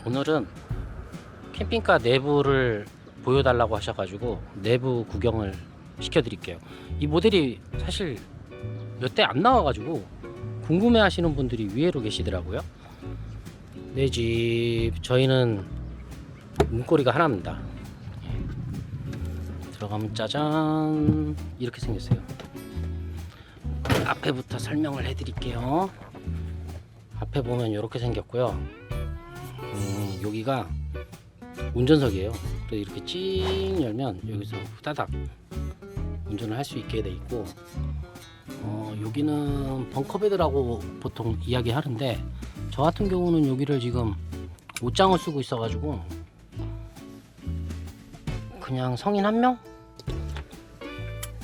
오늘은 캠핑카 내부를 보여달라고 하셔가지고 내부 구경을 시켜드릴게요. 이 모델이 사실 몇 대 안 나와가지고 궁금해 하시는 분들이 의외로 계시더라고요. 내 집 저희는 문고리가 하나입니다. 들어가면 짜잔 이렇게 생겼어요. 앞에부터 설명을 해드릴게요. 앞에 보면 이렇게 생겼고요. 여기가 운전석이에요. 그래서 이렇게 찡 열면 여기서 후다닥 운전을 할 수 있게 돼 있고, 여기는 벙커베드라고 보통 이야기 하는데, 저 같은 경우는 여기를 지금 옷장을 쓰고 있어 가지고 그냥 성인 한 명?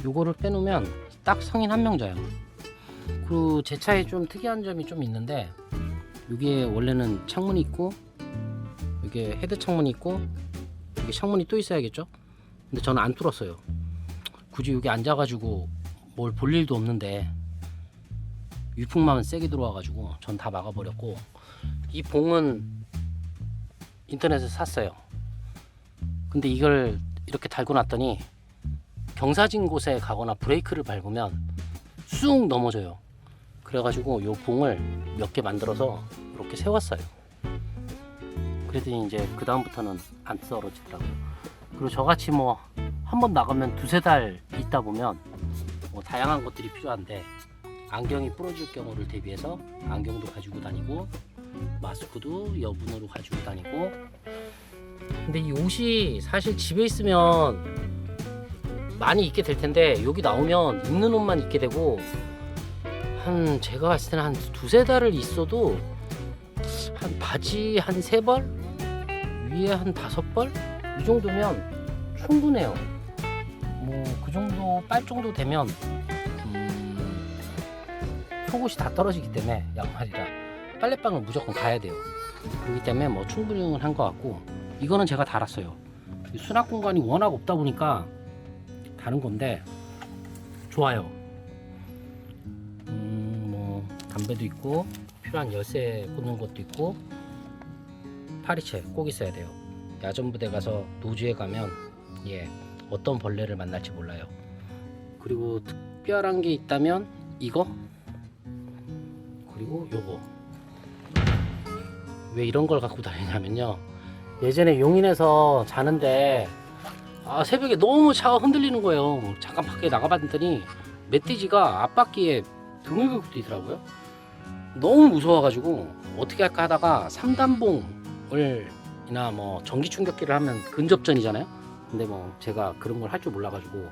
요거를 빼놓으면 딱 성인 한 명 자요. 그리고 제 차에 좀 특이한 점이 좀 있는데, 여기에 원래는 창문이 있고, 여기에 헤드 창문이 있고, 여기 창문이 또 있어야겠죠? 근데 저는 안 뚫었어요. 굳이 여기 앉아가지고 뭘 볼 일도 없는데 위풍만 세게 들어와가지고 전 다 막아버렸고, 이 봉은 인터넷에서 샀어요. 근데 이걸 이렇게 달고 놨더니 경사진 곳에 가거나 브레이크를 밟으면 쑥 넘어져요. 그래가지고 이 봉을 몇 개 만들어서 이렇게 세웠어요. 그랬더니 이제 그 다음부터는 안 떨어지더라고요. 그리고 저같이 뭐 한 번 나가면 두세 달 있다 보면 뭐 다양한 것들이 필요한데, 안경이 부러질 경우를 대비해서 안경도 가지고 다니고, 마스크도 여분으로 가지고 다니고. 근데 이 옷이 사실 집에 있으면 많이 입게 될 텐데, 여기 나오면 입는 옷만 입게 되고, 한 제가 봤을 때는 한 두세 달을 있어도 한 바지 한 3벌, 위에 한 5벌 이 정도면 충분해요. 뭐 그 정도 빨 정도 되면 속옷이 다 떨어지기 때문에 양말이라 빨래방을 무조건 가야 돼요. 그렇기 때문에 뭐 충분히 한 것 같고, 이거는 제가 달았어요. 수납 공간이 워낙 없다 보니까 다른 건데 좋아요. 뭐 담배도 있고, 필요한 열쇠 꽂는 것도 있고, 파리채 꼭 있어야 돼요. 야전부대 가서 노지에 가면 어떤 벌레를 만날지 몰라요. 그리고 특별한 게 있다면 이거, 그리고 요거. 왜 이런 걸 갖고 다니냐면요, 예전에 용인에서 자는데 새벽에 너무 차가 흔들리는 거예요. 잠깐 밖에 나가봤더니 멧돼지가 앞바퀴에 등을 긁고 뛰더라고요. 너무 무서워가지고 어떻게 할까 하다가 3단봉을 이나 뭐 전기 충격기를 하면 근접전이잖아요. 근데 뭐 제가 그런 걸 할 줄 몰라가지고,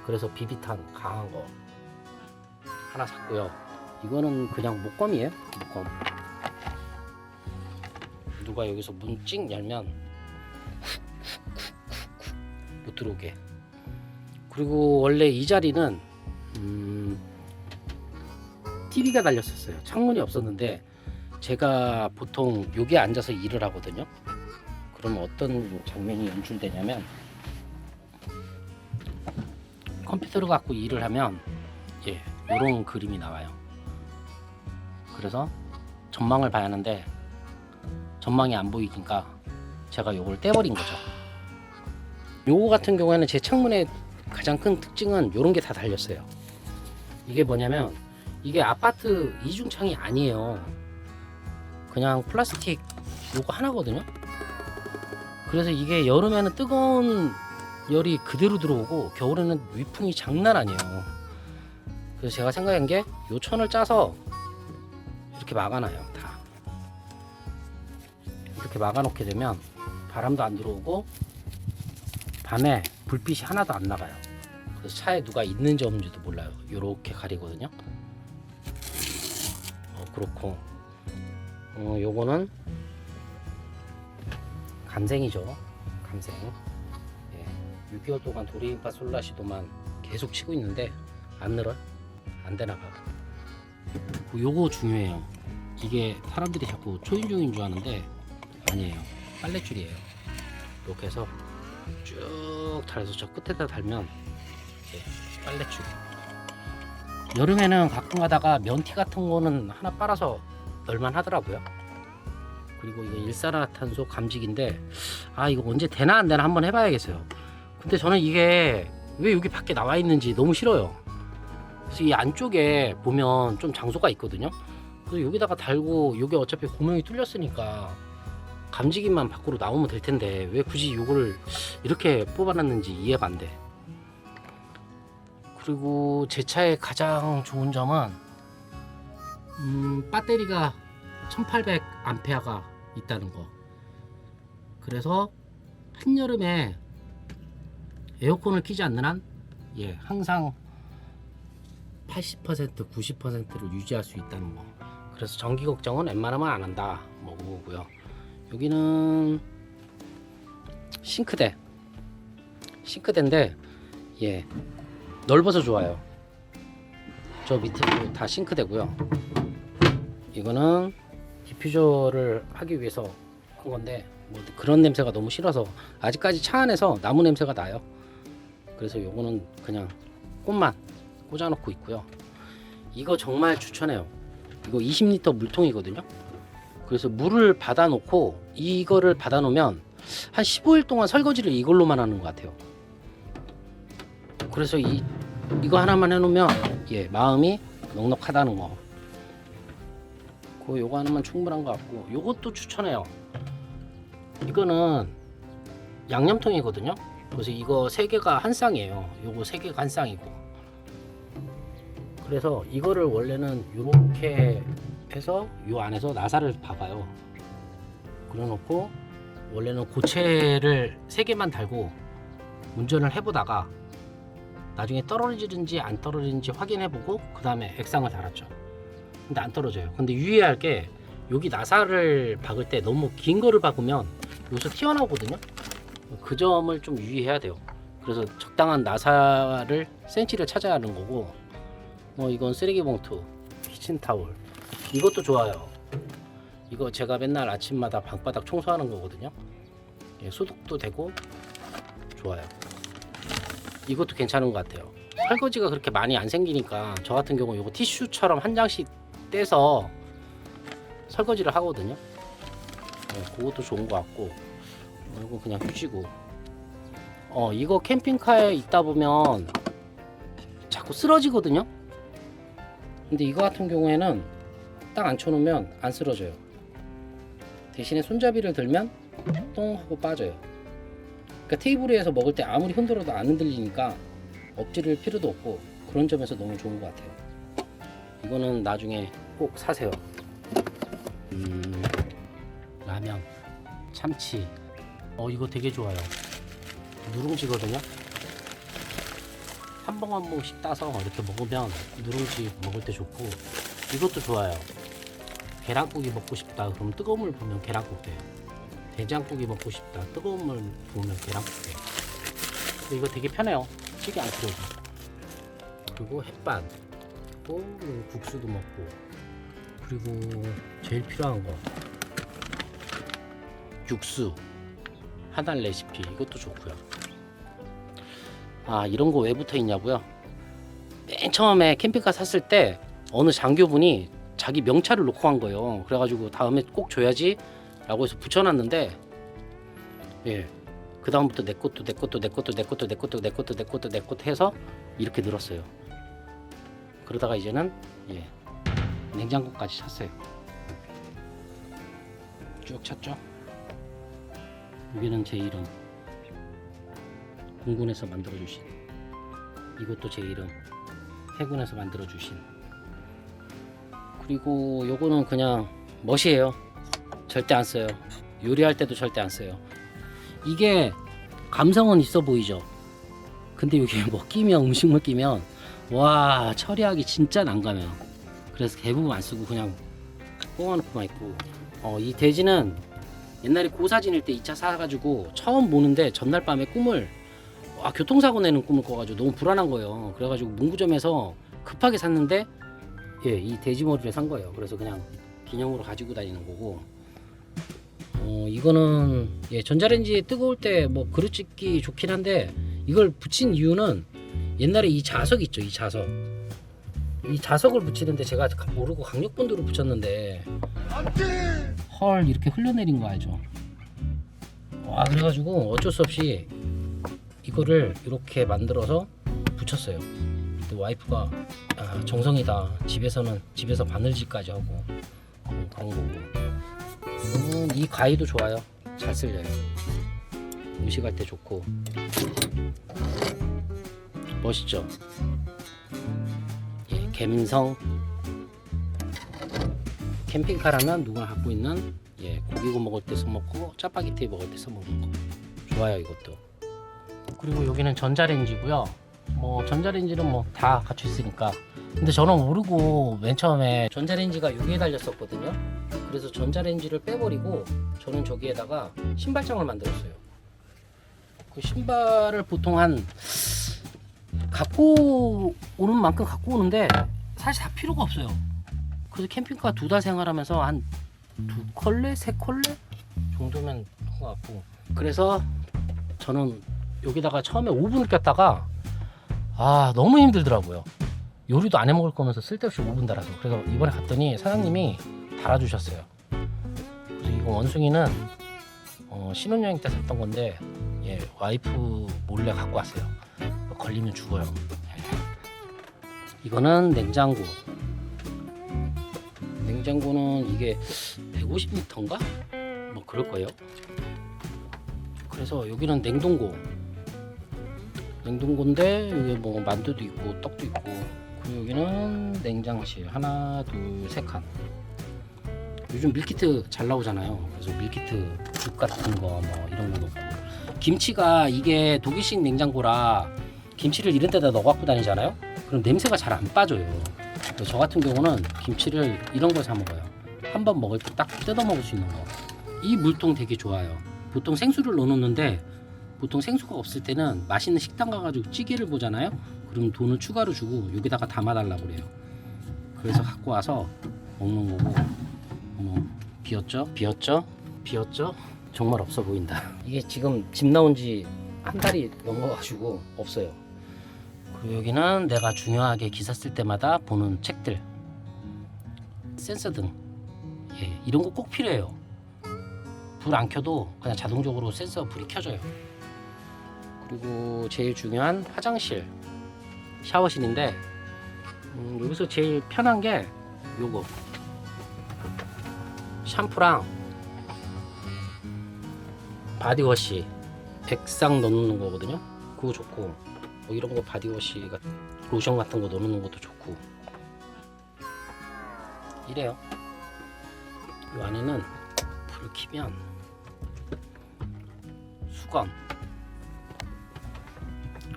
그래서 비비탄 강한 거 하나 샀고요. 이거는 그냥 목검이에요. 목검. 누가 여기서 문 찡 열면 못 들어오게. 그리고 원래 이 자리는 TV가 달렸었어요. 창문이 없었는데, 제가 보통 여기에 앉아서 일을 하거든요. 그러면 어떤 장면이 연출되냐면, 컴퓨터를 갖고 일을 하면 이런 그림이 나와요. 그래서 전망을 봐야 하는데 전망이 안 보이니까 제가 요걸 떼버린 거죠. 요거 같은 경우에는 제 창문의 가장 큰 특징은 요런 게 다 달렸어요. 이게 뭐냐면, 이게 아파트 이중창이 아니에요. 그냥 플라스틱 요거 하나거든요. 그래서 이게 여름에는 뜨거운 열이 그대로 들어오고, 겨울에는 위풍이 장난 아니에요. 그래서 제가 생각한 게, 요 천을 짜서 이렇게 막아놔요. 다 이렇게 막아놓게 되면 바람도 안 들어오고, 밤에 불빛이 하나도 안 나가요. 그래서 차에 누가 있는지 없는지도 몰라요. 요렇게 가리거든요. 그렇고, 요거는 감생이죠. 감생. 6개월 동안 도리인파 솔라시도만 계속 치고 있는데 안 늘어요. 안 되나 봐. 요거 중요해요. 이게 사람들이 자꾸 초인종인 줄 아는데 아니에요. 빨랫줄이에요. 이렇게 해서 쭉 달아서 저 끝에다 달면 빨랫줄. 여름에는 가끔 가다가 면티 같은 거는 하나 빨아서 널만 하더라고요. 그리고 이거 일산화탄소 감지기인데 이거 언제 되나 안 되나 한번 해봐야겠어요. 근데 저는 이게 왜 여기 밖에 나와 있는지 너무 싫어요. 그래서 이 안쪽에 보면 좀 장소가 있거든요. 그래서 여기다가 달고, 여기 어차피 구멍이 뚫렸으니까 감지기만 밖으로 나오면 될 텐데 왜 굳이 이거를 이렇게 뽑아놨는지 이해가 안 돼. 그리고 제 차의 가장 좋은 점은 배터리가 1800A가 있다는 거. 그래서 한여름에 에어컨을 켜지 않는 한 항상 80% 90%를 유지할 수 있다는 거. 그래서 전기 걱정은 웬만하면 안 한다 뭐 그거고요. 여기는 싱크대인데 넓어서 좋아요. 저 밑에도 다 싱크대고요. 이거는 디퓨저를 하기 위해서 한 건데 뭐 그런 냄새가 너무 싫어서 아직까지 차 안에서 나무 냄새가 나요. 그래서 요거는 그냥 꽃만 꽂아놓고 있고요. 이거 정말 추천해요. 이거 20리터 물통이거든요. 그래서 물을 받아놓고 이거를 받아놓으면 한 15일 동안 설거지를 이걸로만 하는 것 같아요. 그래서 이거 하나만 해놓으면 마음이 넉넉하다는 거. 요거 하나만 충분한 것 같고, 요것도 추천해요. 이거는 양념통이거든요. 그래서 이거 3개가 한 쌍이에요. 요거 3개가 한 쌍이고. 그래서 이거를 원래는 이렇게 해서 요 안에서 나사를 박아요. 그래놓고 원래는 고체를 3개만 달고 운전을 해보다가 나중에 떨어지는지 안 떨어지는지 확인해보고 그 다음에 액상을 달았죠. 근데 안 떨어져요. 근데 유의할 게 여기 나사를 박을 때 너무 긴 거를 박으면 여기서 튀어나오거든요. 그 점을 좀 유의해야 돼요. 그래서 적당한 나사를 센치를 찾아야 하는 거고, 이건 쓰레기 봉투, 키친타올, 이것도 좋아요. 이거 제가 맨날 아침마다 방바닥 청소하는 거거든요. 소독도 되고 좋아요. 이것도 괜찮은 것 같아요. 설거지가 그렇게 많이 안 생기니까 저 같은 경우 이거 티슈처럼 한 장씩 떼서 설거지를 하거든요. 그것도 좋은 것 같고, 이거 그냥 휴지고. 이거 캠핑카에 있다 보면 자꾸 쓰러지거든요. 근데 이거 같은 경우에는 딱 앉혀놓으면 안 쓰러져요. 대신에 손잡이를 들면 똥 하고 빠져요. 그러니까 테이블 위에서 먹을 때 아무리 흔들어도 안 흔들리니까 엎지를 필요도 없고, 그런 점에서 너무 좋은 것 같아요. 이거는 나중에 꼭 사세요. 라면, 참치, 이거 되게 좋아요. 누룽지거든요. 한 봉 한 봉씩 따서 이렇게 먹으면 누룽지 먹을 때 좋고, 이것도 좋아요. 계란국이 먹고 싶다 그럼 뜨거운 물 부으면 계란국 돼요. 된장국이 먹고 싶다 뜨거운 물 부으면 계란국 돼요. 근데 이거 되게 편해요. 찌개 안 필요고. 그리고 햇반, 또 국수도 먹고, 그리고 제일 필요한 거 육수 하단 레시피, 이것도 좋고요. 이런 거 왜 붙어 있냐고요? 맨 처음에 캠핑카 샀을 때 어느 장교분이 자기 명찰을 놓고 간 거예요. 그래가지고 다음에 꼭 줘야지 라고 해서 붙여놨는데, 그 다음부터 내 것도 해서 이렇게 늘었어요. 그러다가 이제는 냉장고까지 샀어요. 쭉 찼죠. 여기는 제 이름, 공군에서 만들어주신, 이것도 제 이름, 해군에서 만들어주신. 그리고 요거는 그냥 멋이에요. 절대 안 써요. 요리할 때도 절대 안 써요. 이게 감성은 있어 보이죠. 근데 여기 뭐 끼면, 음식물 끼면 와, 처리하기 진짜 난감해요. 그래서 대부분 안 쓰고 그냥 뽑아놓고만 있고. 이 돼지는 옛날에 고사 지낼 때 2차 사가지고 처음 보는데 전날 밤에 꿈을, 교통사고 내는 꿈을 꿔가지고 너무 불안한 거예요. 그래가지고 문구점에서 급하게 샀는데 이 돼지 머리를 산 거예요. 그래서 그냥 기념으로 가지고 다니는 거고. 이거는 전자레인지에 뜨거울 때 뭐 그릇 찢기 좋긴 한데, 이걸 붙인 이유는 옛날에 이 자석 있죠. 이 자석을 붙이는데 제가 모르고 강력본드로 붙였는데 헐 이렇게 흘러내린 거 알죠? 와 그래가지고 어쩔 수 없이 이거를 이렇게 만들어서 붙였어요. 근데 와이프가 아, 정성이다. 집에서 바늘질까지 하고 그런 거고. 이 가위도 좋아요. 잘 쓸려요. 음식할 때 좋고 멋있죠. 예, 갬성 캠핑카라면 누구나 갖고 있는 예, 고기 구워 먹을 때 써먹고 짜파게티 먹을 때 써먹는 거 좋아요 이것도. 그리고 여기는 전자레인지고요. 뭐 전자레인지는 뭐 다 갖춰 있으니까. 근데 저는 모르고 맨 처음에 전자레인지가 여기에 달렸었거든요. 그래서 전자레인지를 빼버리고 저는 저기에다가 신발장을 만들었어요. 그 신발을 보통 한 갖고 오는 만큼 갖고 오는데 사실 다 필요가 없어요. 그래서 캠핑카 2달 생활하면서 한 2컬레? 3컬레? 정도면 한 것 같고. 그래서 저는 여기다가 처음에 오븐을 꼈다가 아 너무 힘들더라고요. 요리도 안 해먹을 거면서 쓸데없이 오븐 달아서. 그래서 이번에 갔더니 사장님이 달아주셨어요. 그래서 이거 원숭이는 신혼여행 때 샀던 건데 예, 와이프 몰래 갖고 왔어요. 걸리면 죽어요. 이거는 냉장고. 냉장고는 이게 150리터인가? 뭐 그럴 거예요. 그래서 여기는 냉동고인데 여기 뭐 만두도 있고 떡도 있고. 그리고 여기는 냉장실 하나 둘 세 칸. 요즘 밀키트 잘 나오잖아요. 그래서 밀키트 죽 같은 거 뭐 이런 거 넣고. 김치가 이게 독일식 냉장고라 김치를 이런 데다 넣어 갖고 다니잖아요. 그럼 냄새가 잘 안 빠져요. 그래서 저 같은 경우는 김치를 이런 거 사 먹어요. 한번 먹을 때 딱 뜯어 먹을 수 있는 거. 이 물통 되게 좋아요. 보통 생수를 넣어놓는데 보통 생수가 없을 때는 맛있는 식당 가가지고 찌개를 보잖아요. 그럼 돈을 추가로 주고 여기다가 담아달라고 그래요. 그래서 갖고 와서 먹는 거고. 비었죠? 정말 없어 보인다. 이게 지금 집 나온 지 한 달이 넘어가지고 없어요. 그리고 여기는 내가 중요하게 기사 쓸 때마다 보는 책들, 센서등, 예, 이런 거 꼭 필요해요. 불 안 켜도 그냥 자동적으로 센서 불이 켜져요. 그리고 제일 중요한 화장실, 샤워실인데 여기서 제일 편한 게 요거 샴푸랑 바디워시 백상 넣는 거거든요. 그거 좋고 뭐 이런 거 바디워시 로션 같은 거 넣는 것도 좋고 이래요. 이 안에는 불을 켜면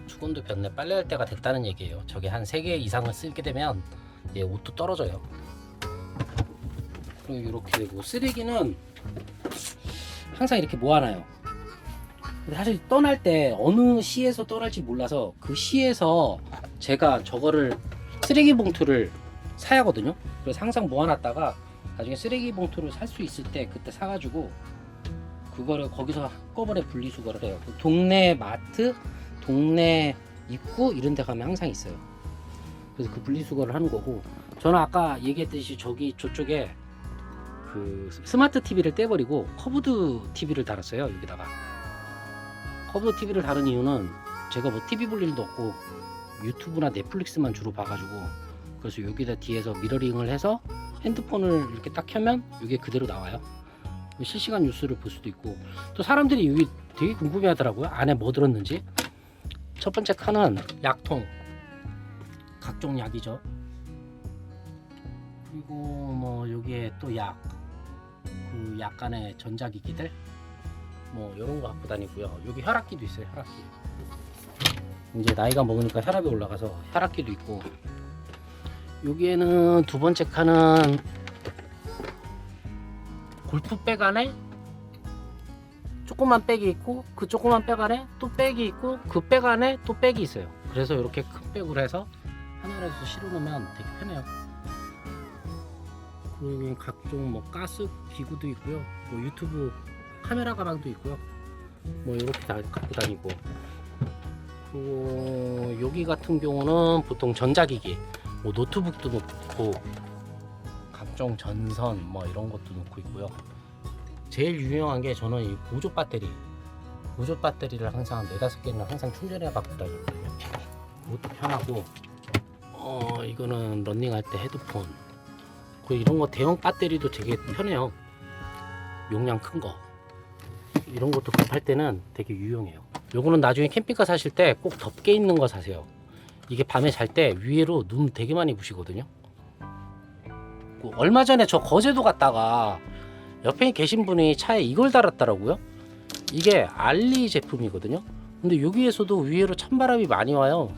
수건도 변내 빨래할 때가 됐다는 얘기예요. 저게 한 3개 이상을 쓰게 되면 예, 옷도 떨어져요. 그리고 이렇게 되고 쓰레기는 항상 이렇게 모아놔요. 근데 사실 떠날 때 어느 시에서 떠날지 몰라서 그 시에서 제가 저거를 쓰레기 봉투를 사야 하거든요. 그래서 항상 모아놨다가 나중에 쓰레기 봉투를 살 수 있을 때 그때 사가지고 그거를 거기서 한꺼번에 분리수거를 해요. 동네 마트, 동네 입구 이런 데 가면 항상 있어요. 그래서 그 분리수거를 하는 거고. 저는 아까 얘기했듯이 저쪽에 그 스마트 TV를 떼버리고 커브드 TV를 달았어요. 여기다가 커브드 TV를 달은 이유는 제가 뭐 TV 볼 일도 없고 유튜브나 넷플릭스만 주로 봐가지고, 그래서 여기다 뒤에서 미러링을 해서 핸드폰을 이렇게 딱 켜면 이게 그대로 나와요. 실시간 뉴스를 볼 수도 있고. 또 사람들이 여기 되게 궁금해 하더라고요. 안에 뭐 들었는지. 첫 번째 칸은 약통, 각종 약이죠. 그리고 뭐 여기에 또 약, 그 약간의 전자기기들 뭐 이런 거 갖고 다니고요. 여기 혈압기도 있어요. 혈압기. 이제 나이가 먹으니까 혈압이 올라가서 혈압기도 있고. 여기에는 두 번째 칸은 골프백 안에 조그만 백이 있고, 그 조그만 백 안에 또 백이 있고, 그 백 안에 또 백이 있어요. 그래서 이렇게 큰 백으로 해서 하늘에서 실어놓으면 되게 편해요. 그리고 여기 각종 뭐 가스 기구도 있고요. 뭐 유튜브 카메라 가방도 있고요. 뭐 이렇게 다 갖고 다니고. 그리고 여기 같은 경우는 보통 전자기기, 뭐 노트북도 놓고 각종 전선 뭐 이런 것도 놓고 있고요. 제일 유용한 게 저는 이 보조 배터리를 항상 4-5개는 항상 충전해 갖고 다니거든요. 그것도 편하고 이거는 런닝할 때 헤드폰 이런 거 대형 배터리도 되게 편해요. 용량 큰 거 이런 것도 급할 때는 되게 유용해요. 요거는 나중에 캠핑카 사실 때 꼭 덮개 있는 거 사세요. 이게 밤에 잘 때 위로 눈 되게 많이 부시거든요. 얼마 전에 저 거제도 갔다가 옆에 계신 분이 차에 이걸 달았더라고요. 이게 알리 제품이거든요. 근데 여기에서도 위로 찬바람이 많이 와요.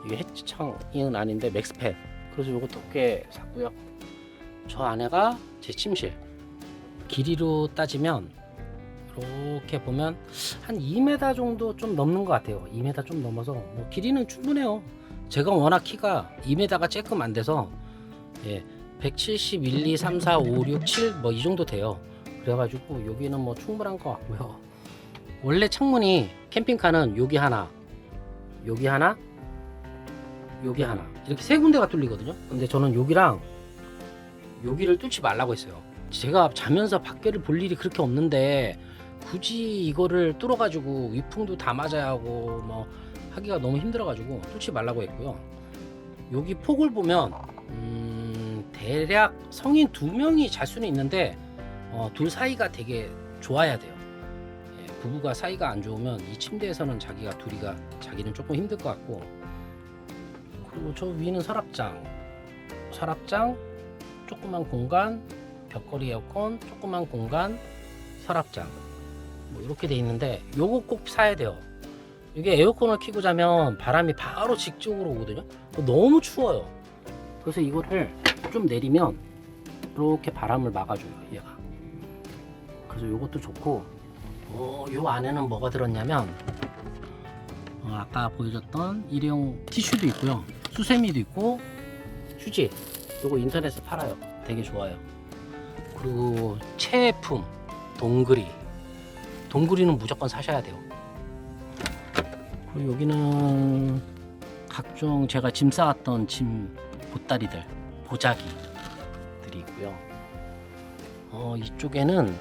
이게 해치창은 아닌데 맥스팬. 그래서 요것도 꽤 샀고요. 저 안에가 제 침실. 길이로 따지면 이렇게 보면 한 2m 정도 좀 넘는 것 같아요. 2m 좀 넘어서 뭐 길이는 충분해요. 제가 워낙 키가 2m가 조금 안 돼서 171, 2, 3, 4, 5, 6, 7 뭐 이 정도 돼요. 그래가지고 여기는 뭐 충분한 것 같고요. 원래 창문이 캠핑카는 여기 하나, 여기 하나, 여기 하나 이렇게 세 군데가 뚫리거든요. 근데 저는 여기랑 여기를 뚫지 말라고 했어요. 제가 자면서 밖에를 볼 일이 그렇게 없는데 굳이 이거를 뚫어가지고 위풍도 다 맞아야 하고 뭐 하기가 너무 힘들어가지고 뚫지 말라고 했고요. 여기 폭을 보면 대략 성인 2명이 잘 수는 있는데 둘 사이가 되게 좋아야 돼요. 부부가 사이가 안 좋으면 이 침대에서는 자기는 조금 힘들 것 같고, 그리고 저 위는 서랍장, 조그만 공간, 벽걸이 에어컨, 조그만 공간, 서랍장 뭐 이렇게 돼 있는데 요거 꼭 사야 돼요. 이게 에어컨을 켜고 자면 바람이 바로 직접으로 오거든요. 너무 추워요. 그래서 이거를 좀 내리면 이렇게 바람을 막아줘요, 얘가. 그래서 요것도 좋고, 요 안에는 뭐가 들었냐면 아까 보여줬던 일회용 티슈도 있고요, 수세미도 있고, 휴지. 요거 인터넷에 팔아요. 되게 좋아요. 그리고 체품 동그리는 무조건 사셔야 돼요. 그리고 여기는 각종 제가 짐 싸왔던 짐 보따리들, 보자기들이 있고요. 이쪽에는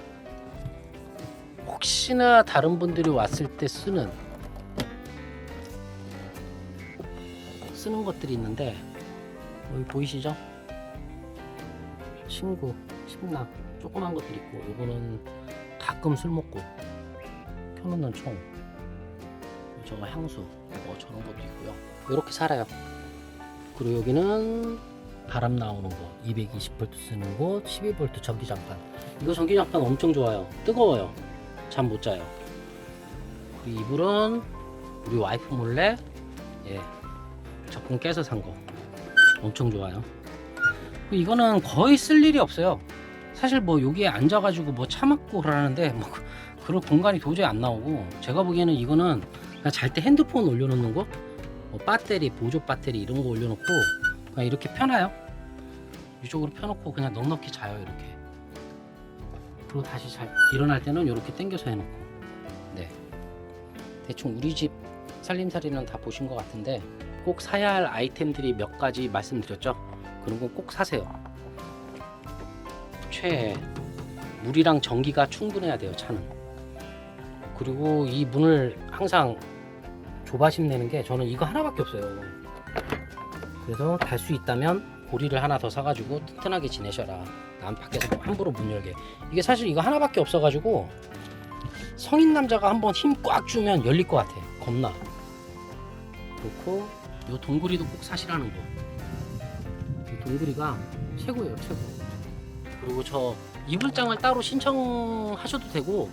혹시나 다른 분들이 왔을 때 쓰는 것들이 있는데, 여기 보이시죠? 친구, 침낭, 조그만 것들 있고, 요거는 가끔 술 먹고 켜놓는 총, 저거 향수, 뭐 저런 것도 있고요. 이렇게 살아요. 그리고 여기는 바람 나오는 거, 220V 쓰는 곳, 12V 전기장판. 이거 전기장판 엄청 좋아요. 뜨거워요. 잠 못 자요. 그리고 이불은 우리 와이프 몰래 적금 깨서 산 거. 엄청 좋아요. 이거는 거의 쓸 일이 없어요. 사실 뭐 여기에 앉아가지고 뭐 차 먹고 그러는데 뭐 그런 공간이 도저히 안 나오고, 제가 보기에는 이거는 그냥 잘 때 핸드폰 올려놓는 거, 뭐 배터리, 보조 배터리 이런 거 올려놓고 그냥 이렇게 펴놔요. 이쪽으로 펴놓고 그냥 넉넉히 자요, 이렇게. 그리고 다시 일어날 때는 이렇게 당겨서 해놓고. 네. 대충 우리 집 살림살이는 다 보신 것 같은데, 꼭 사야 할 아이템들이 몇 가지 말씀드렸죠. 그런 건 꼭 사세요. 최애 물이랑 전기가 충분해야 돼요, 차는. 그리고 이 문을 항상 조바심 내는 게, 저는 이거 하나밖에 없어요. 그래서 달 수 있다면 고리를 하나 더 사가지고 튼튼하게 지내셔라. 남 밖에서 함부로 문 열게. 이게 사실 이거 하나밖에 없어가지고 성인 남자가 한번 힘 꽉 주면 열릴 것 같아. 겁나. 그렇고 요 동구리도 꼭 사시라는 거. 이 동구리가 최고예요, 최고. 그리고 저 이불장을 따로 신청하셔도 되고,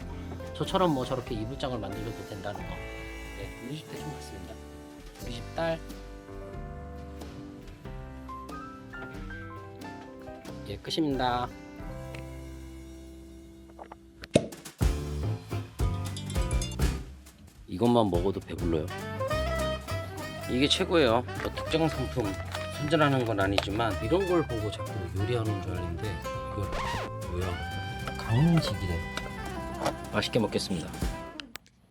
저처럼 뭐 저렇게 이불장을 만들셔도 된다는 거. 네, 우리 집 대충 봤습니다. 우리 집 딸. 예, 끝입니다. 이것만 먹어도 배불러요. 이게 최고예요. 뭐 특정 상품 선전하는 건 아니지만 이런 걸 보고 자꾸 요리하는 줄 알았는데, 이거 뭐야? 강릉지기네. 맛있게 먹겠습니다.